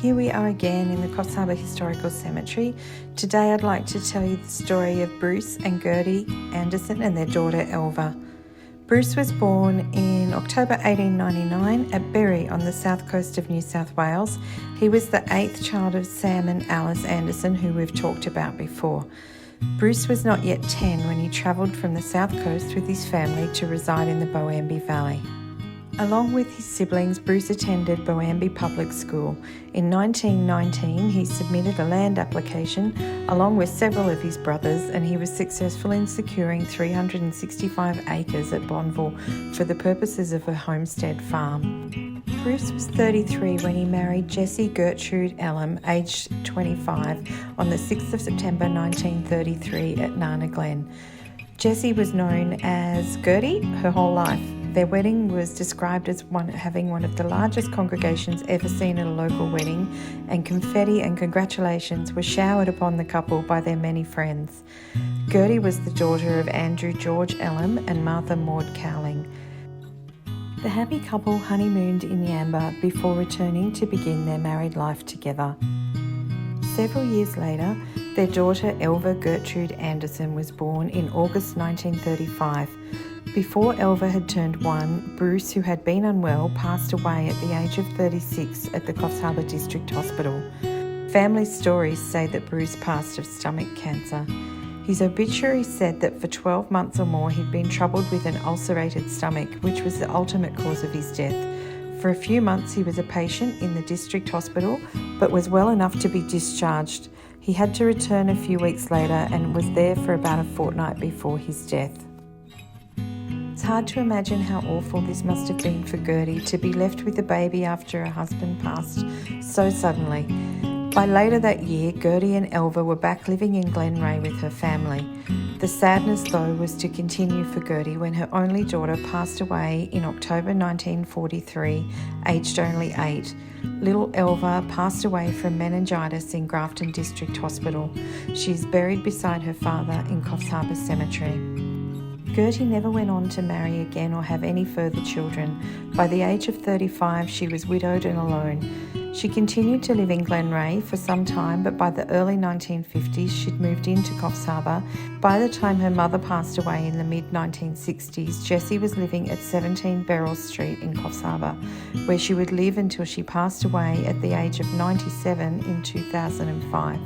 Here we are again in the Coffs Harbour Historical Cemetery. Today I'd like to tell you the story of Bruce and Gertie Anderson and their daughter Elva. Bruce was born in October 1899 at Berry on the south coast of New South Wales. He was the 8th child of Sam and Alice Anderson, who we've talked about before. Bruce was not yet 10 when he travelled from the south coast with his family to reside in the Boambie Valley. Along with his siblings, Bruce attended Boambie Public School. In 1919, he submitted a land application along with several of his brothers, and he was successful in securing 365 acres at Bonville for the purposes of a homestead farm. Bruce was 33 when he married Jessie Gertrude Ellum, aged 25, on the 6th of September 1933 at Nana Glen. Jessie was known as Gertie her whole life. Their wedding was described as having one of the largest congregations ever seen at a local wedding, and confetti and congratulations were showered upon the couple by their many friends. Gertie was the daughter of Andrew George Ellum and Martha Maud Cowling. The happy couple honeymooned in Yamba before returning to begin their married life together. Several years later, their daughter Elva Gertrude Anderson was born in August 1935. Before Elva had turned 1, Bruce, who had been unwell, passed away at the age of 36 at the Coffs Harbour District Hospital. Family stories say that Bruce passed of stomach cancer. His obituary said that for 12 months or more he'd been troubled with an ulcerated stomach, which was the ultimate cause of his death. For a few months he was a patient in the district hospital, but was well enough to be discharged. He had to return a few weeks later and was there for about a fortnight before his death. It's hard to imagine how awful this must have been for Gertie to be left with a baby after her husband passed so suddenly. By later that year, Gertie and Elva were back living in Glenray with her family. The sadness, though, was to continue for Gertie when her only daughter passed away in October 1943, aged only 8. Little Elva passed away from meningitis in Grafton District Hospital. She is buried beside her father in Coffs Harbour Cemetery. Gertie never went on to marry again or have any further children. By the age of 35, she was widowed and alone. She continued to live in Glenray for some time, but by the early 1950s, she'd moved into Coffs Harbour. By the time her mother passed away in the mid-1960s, Jessie was living at 17 Beryl Street in Coffs Harbour, where she would live until she passed away at the age of 97 in 2005.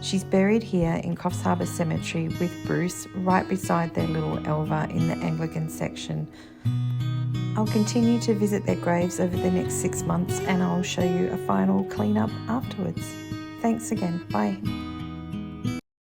She's buried here in Coffs Harbour Cemetery with Bruce right beside their little Elva in the Anglican section. I'll continue to visit their graves over the next 6 months, and I'll show you a final clean-up afterwards. Thanks again. Bye.